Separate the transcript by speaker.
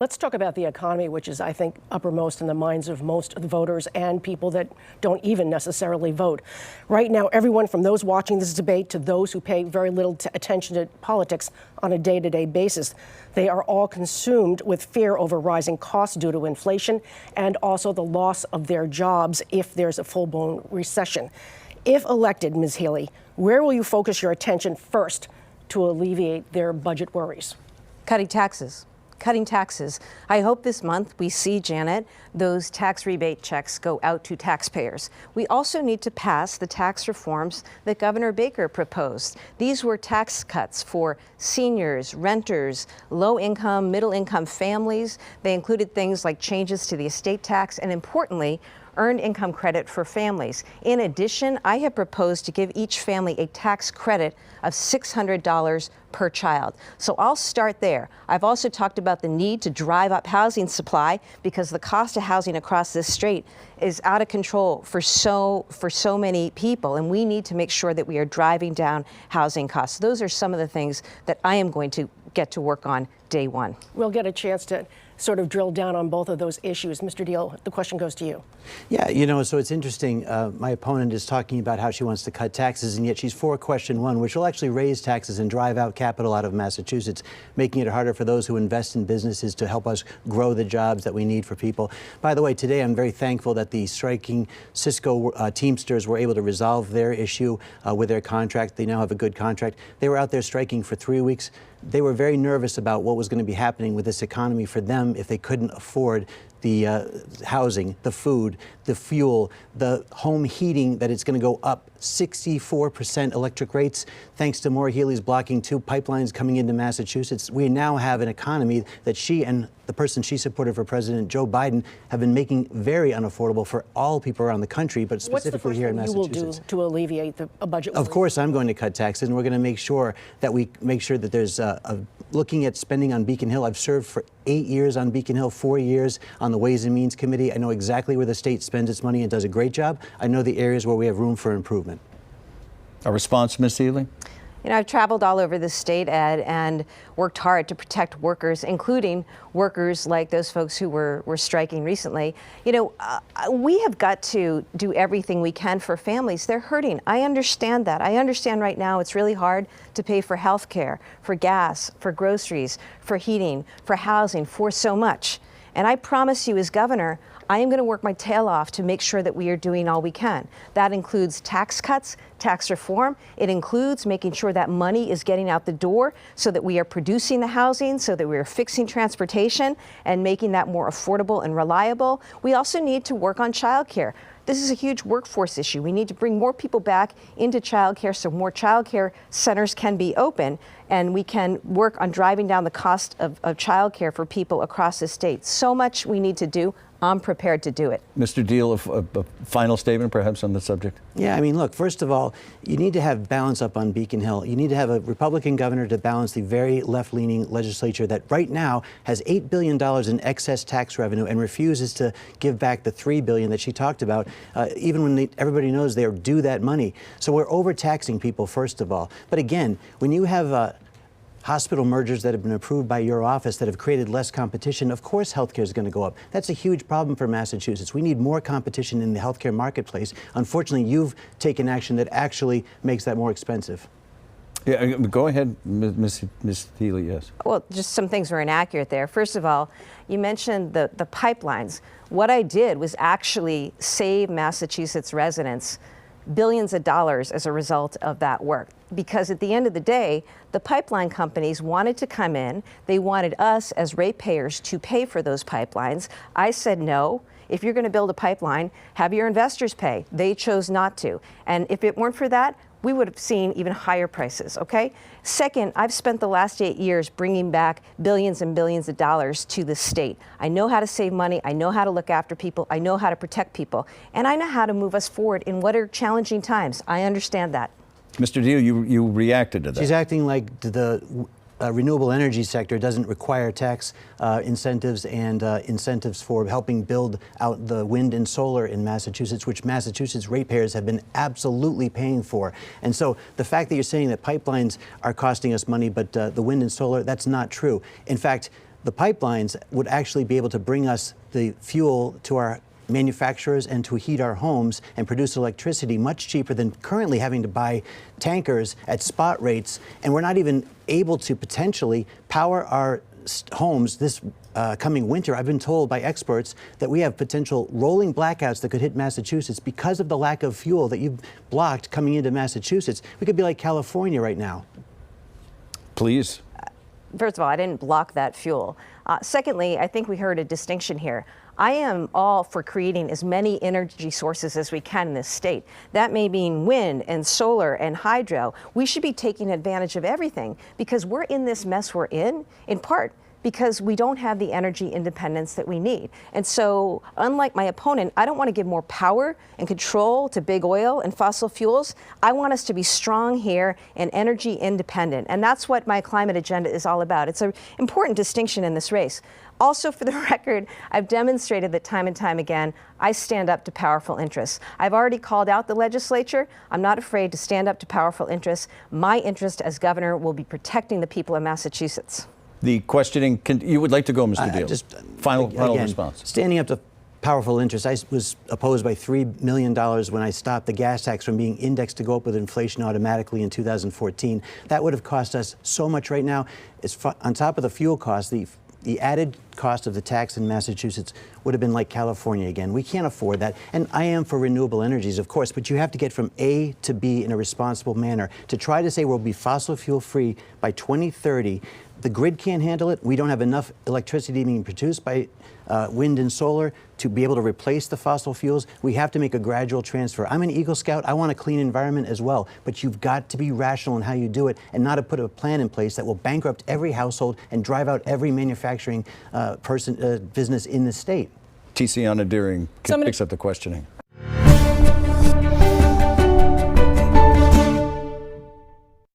Speaker 1: Let's talk about the economy, which is, I think, uppermost in the minds of most of the voters and people that don't even necessarily vote. Right now, everyone from those watching this debate to those who pay very little attention to politics on a day-to-day basis, they are all consumed with fear over rising costs due to inflation and also the loss of their jobs if there's a full-blown recession. If elected, Ms. Healey, where will you focus your attention first to alleviate their budget worries?
Speaker 2: Cutting taxes. Cutting taxes. I hope this month we see, Janet, those tax rebate checks go out to taxpayers. We also need to pass the tax reforms that Governor Baker proposed. These were tax cuts for seniors, renters, low-income, middle-income families. They included things like changes to the estate tax and, importantly, earned income credit for families. In addition, I have proposed to give each family a tax credit of $600 per child. So I'll start there. I've also talked about the need to drive up housing supply because the cost of housing across this state is out of control for so many people, and we need to make sure that we are driving down housing costs. Those are some of the things that I am going to get to work on day one.
Speaker 1: We'll get a chance to sort of drill down on both of those issues. Mr. Deal, the question goes to you.
Speaker 3: Yeah, you know, so it's interesting. My opponent is talking about how she wants to cut taxes, and yet she's for question one, which will actually raise taxes and drive out capital out of Massachusetts, making it harder for those who invest in businesses to help us grow the jobs that we need for people. By the way, today I'm very thankful that the striking Cisco Teamsters were able to resolve their issue with their contract. They now have a good contract. They were out there striking for 3 weeks. They were very nervous about what was going to be happening with this economy for them if they couldn't afford the housing, the food, the fuel, the home heating, that it's going to go up 64% electric rates. Thanks to Maura Healey's blocking 2 pipelines coming into Massachusetts, we now have an economy that she and the person she supported for President, Joe Biden, have been making very unaffordable for all people around the country, but specifically here in Massachusetts.
Speaker 1: What's the first thing you will do to alleviate a budget worry?
Speaker 3: Of course, I'm going to cut taxes, and we're going to make sure that there's looking at spending on Beacon Hill. I've served for 8 years on Beacon Hill, 4 years on the Ways and Means Committee. I know exactly where the state spends its money and does a great job. I know the areas where we have room for improvement.
Speaker 4: A response, Ms. Healey?
Speaker 2: You know, I've traveled all over the state, Ed, and worked hard to protect workers, including workers like those folks who were striking recently. You know, we have got to do everything we can for families. They're hurting. I understand that. I understand right now it's really hard to pay for health care, for gas, for groceries, for heating, for housing, for so much. And I promise you, as governor, I am going to work my tail off to make sure that we are doing all we can. That includes tax cuts, tax reform. It includes making sure that money is getting out the door so that we are producing the housing, so that we are fixing transportation and making that more affordable and reliable. We also need to work on childcare. This is a huge workforce issue. We need to bring more people back into childcare so more childcare centers can be open, and we can work on driving down the cost of childcare for people across the state. So much we need to do. I'm prepared to do it.
Speaker 4: Mr. Deal, a final statement perhaps on the subject?
Speaker 3: Yeah, I mean, look, first of all, you need to have balance up on Beacon Hill. You need to have a Republican governor to balance the very left-leaning legislature that right now has $8 billion in excess tax revenue and refuses to give back the $3 billion that she talked about, even when everybody knows they are due that money. So we're overtaxing people, first of all. But again, when you have hospital mergers that have been approved by your office that have created less competition, of course healthcare is going to go up. That's a huge problem for Massachusetts. We need more competition in the healthcare marketplace. Unfortunately, you've taken action that actually makes that more expensive.
Speaker 4: Yeah, go ahead, Ms. Healey, yes.
Speaker 2: Well, just some things were inaccurate there. First of all, you mentioned the pipelines. What I did was actually save Massachusetts residents billions of dollars as a result of that work. Because at the end of the day, the pipeline companies wanted to come in. They wanted us as ratepayers to pay for those pipelines. I said no. If you're going to build a pipeline, have your investors pay. They chose not to. And if it weren't for that, we would have seen even higher prices, okay? Second, I've spent the last 8 years bringing back billions and billions of dollars to the state. I know how to save money. I know how to look after people. I know how to protect people. And I know how to move us forward in what are challenging times. I understand that.
Speaker 4: Mr. Deal, you reacted to that.
Speaker 3: She's acting like the renewable energy sector doesn't require tax incentives and incentives for helping build out the wind and solar in Massachusetts, which Massachusetts ratepayers have been absolutely paying for. And so the fact that you're saying that pipelines are costing us money, but the wind and solar, that's not true. In fact, the pipelines would actually be able to bring us the fuel to our manufacturers and to heat our homes and produce electricity much cheaper than currently having to buy tankers at spot rates. And we're not even able to potentially power our homes this coming winter. I've been told by experts that we have potential rolling blackouts that could hit Massachusetts because of the lack of fuel that you've blocked coming into Massachusetts. We could be like California right now.
Speaker 4: Please.
Speaker 2: First of all, I didn't block that fuel. Secondly, I think we heard a distinction here. I am all for creating as many energy sources as we can in this state. That may mean wind and solar and hydro. We should be taking advantage of everything because we're in this mess we're in part because we don't have the energy independence that we need. And so, unlike my opponent, I don't want to give more power and control to big oil and fossil fuels. I want us to be strong here and energy independent. And that's what my climate agenda is all about. It's an important distinction in this race. Also, for the record, I've demonstrated that time and time again, I stand up to powerful interests. I've already called out the legislature. I'm not afraid to stand up to powerful interests. My interest as governor will be protecting the people of Massachusetts.
Speaker 4: The questioning, you would like to go, Mr. Deal?
Speaker 3: Just
Speaker 4: final
Speaker 3: again,
Speaker 4: response.
Speaker 3: Standing up to powerful interests. I was opposed by $3 million when I stopped the gas tax from being indexed to go up with inflation automatically in 2014. That would have cost us so much right now. It's on top of the fuel cost, the added cost of the tax in Massachusetts would have been like California again. We can't afford that. And I am for renewable energies, of course, but you have to get from A to B in a responsible manner. To try to say we'll be fossil fuel free by 2030, the grid can't handle it. We don't have enough electricity being produced by wind and solar to be able to replace the fossil fuels. We have to make a gradual transfer. I'm an Eagle Scout. I want a clean environment as well. But you've got to be rational in how you do it and not to put a plan in place that will bankrupt every household and drive out every manufacturing business in the state.
Speaker 4: Tiziana Dearing picks up the questioning.